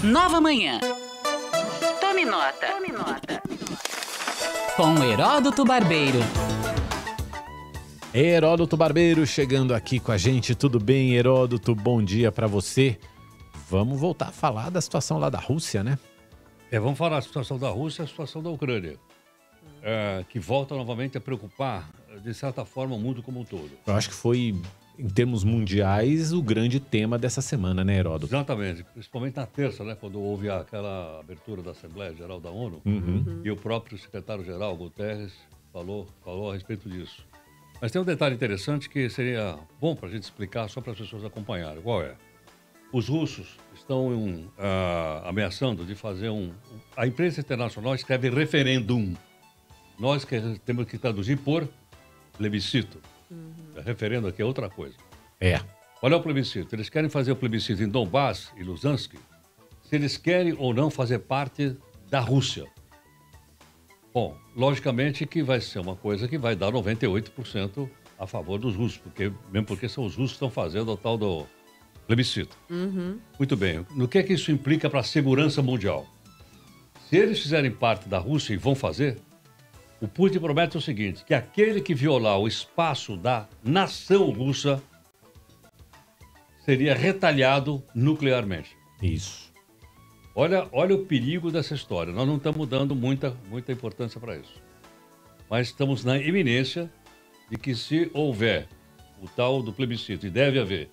Nova Manhã. Tome nota. Com Heródoto Barbeiro. Heródoto Barbeiro chegando aqui com a gente. Tudo bem, Heródoto? Bom dia pra você. Vamos voltar a falar da situação lá da Rússia, né? Vamos falar da situação da Rússia e a situação da Ucrânia. Que volta novamente a preocupar, de certa forma, o mundo como um todo. Eu acho que foi, em termos mundiais, o grande tema dessa semana, né, Heródoto? Exatamente, principalmente na terça, né, quando houve aquela abertura da Assembleia Geral da ONU, e o próprio secretário-geral, Guterres, falou a respeito disso. Mas tem um detalhe interessante que seria bom para a gente explicar, só para as pessoas acompanharem. Qual é? Os russos estão ameaçando de fazer A imprensa internacional escreve referêndum. Nós temos que traduzir por plebiscito. Referendo aqui é outra coisa. Olha o plebiscito. Eles querem fazer o plebiscito em Donbass e Luhansk, se eles querem ou não fazer parte da Rússia. Bom, logicamente que vai ser uma coisa que vai dar 98% a favor dos russos, mesmo porque são os russos que estão fazendo o tal do plebiscito. Muito bem. No que é que isso implica para a segurança mundial? Se eles fizerem parte da Rússia e vão fazer, o Putin promete o seguinte, que aquele que violar o espaço da nação russa seria retalhado nuclearmente. Isso. Olha o perigo dessa história. Nós não estamos dando muita importância para isso. Mas estamos na iminência de que se houver o tal do plebiscito, e deve haver,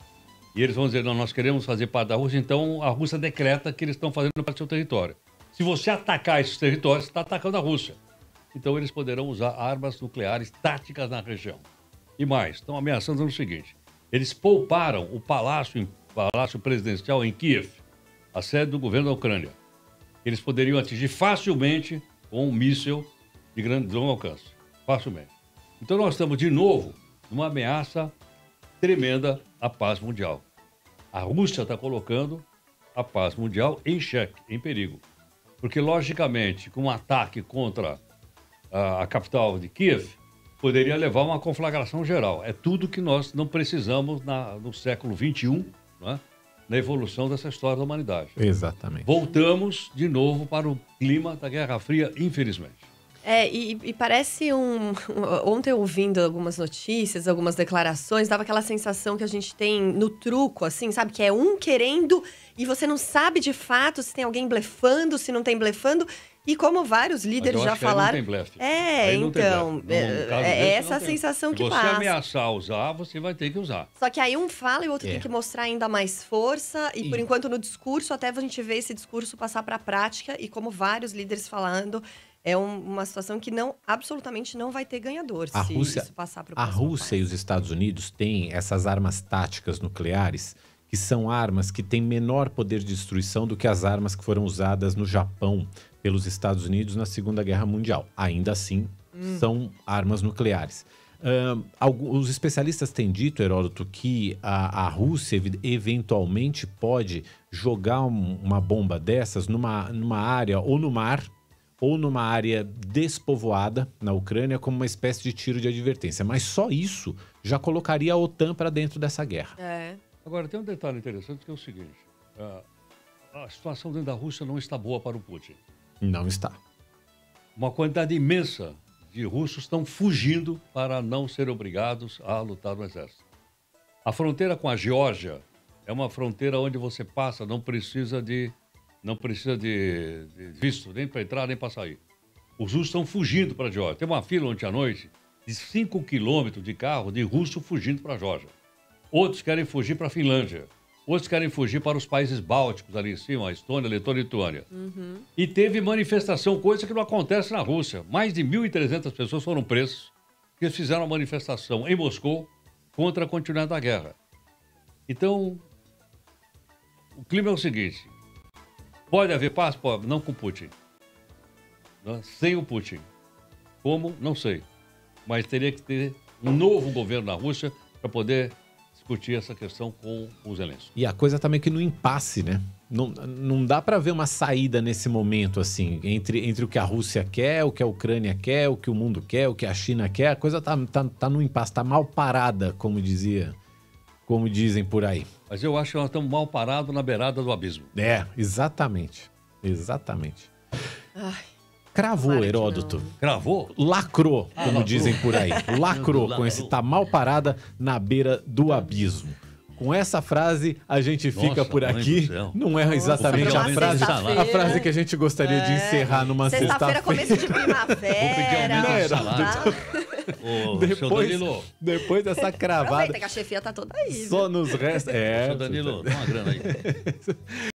e eles vão dizer, não, nós queremos fazer parte da Rússia, então a Rússia decreta que eles estão fazendo parte do seu território. Se você atacar esses territórios, você está atacando a Rússia. Então eles poderão usar armas nucleares táticas na região. E mais, estão ameaçando o seguinte, eles pouparam o palácio presidencial em Kiev, a sede do governo da Ucrânia. Eles poderiam atingir facilmente com um míssil de longo alcance. Facilmente. Então nós estamos de novo numa ameaça tremenda à paz mundial. A Rússia está colocando a paz mundial em xeque, em perigo. Porque, logicamente, com um ataque contra a capital de Kiev, poderia levar a uma conflagração geral. É tudo que nós não precisamos no século XXI, né, na evolução dessa história da humanidade. Exatamente. Voltamos de novo para o clima da Guerra Fria, infelizmente. E parece ontem, ouvindo algumas notícias, algumas declarações, dava aquela sensação que a gente tem no truco, assim, sabe? Que é um querendo e você não sabe de fato se tem alguém blefando, se não tem blefando. E como vários líderes já falaram... Aí não tem blefe. Então, é essa a sensação que passa. Se você ameaçar usar, você vai ter que usar. Só que aí um fala e o outro tem que mostrar ainda mais força. E por enquanto no discurso, até a gente vê esse discurso passar para a prática. E como vários líderes falando, é uma situação que absolutamente não vai ter ganhador se isso passar para o próximo A Rússia e os Estados Unidos têm essas armas táticas nucleares, que são armas que têm menor poder de destruição do que as armas que foram usadas no Japão pelos Estados Unidos na Segunda Guerra Mundial. Ainda assim, são armas nucleares. Os especialistas têm dito, Heródoto, que a Rússia eventualmente pode jogar uma bomba dessas numa área ou no mar ou numa área despovoada na Ucrânia como uma espécie de tiro de advertência. Mas só isso já colocaria a OTAN para dentro dessa guerra. Agora, tem um detalhe interessante que é o seguinte. A situação dentro da Rússia não está boa para o Putin. Não está. Uma quantidade imensa de russos estão fugindo para não serem obrigados a lutar no exército. A fronteira com a Geórgia é uma fronteira onde você passa, não precisa de visto, nem para entrar, nem para sair. Os russos estão fugindo para a Geórgia. Tem uma fila ontem à noite de 5 quilômetros de carro de russo fugindo para a Geórgia. Outros querem fugir para a Finlândia. Outros querem fugir para os países bálticos, ali em cima, a Estônia, Letônia e Lituânia. E teve manifestação, coisa que não acontece na Rússia. Mais de 1.300 pessoas foram presas, porque eles fizeram uma manifestação em Moscou contra a continuidade da guerra. Então, o clima é o seguinte. Pode haver paz? Pode, não com Putin. Sem o Putin. Como? Não sei. Mas teria que ter um novo governo na Rússia para poder discutir essa questão com o Zelensky. E a coisa tá meio que no impasse, né? Não dá para ver uma saída nesse momento, assim, entre o que a Rússia quer, o que a Ucrânia quer, o que o mundo quer, o que a China quer. A coisa tá no impasse, tá mal parada, como dizia como dizem por aí. Mas eu acho que nós estamos mal parados na beirada do abismo. É, exatamente. Exatamente. Ai, Cravou, tomara que Heródoto. não. Cravou? Lacrou, como lacrou. dizem por aí. Lacrou com esse tá mal parada na beira do abismo. Com essa frase, a gente fica por mãe aqui. do céu. Não é exatamente Nossa, a frase que a gente gostaria de encerrar numa Sexta-feira, começo de Vou pedir aumento primavera. de Não, salário. Ô, seu Danilo, Depois dessa cravada, Aproveita que a chefia tá toda aí. só nos resta... seu Danilo, dá uma grana aí.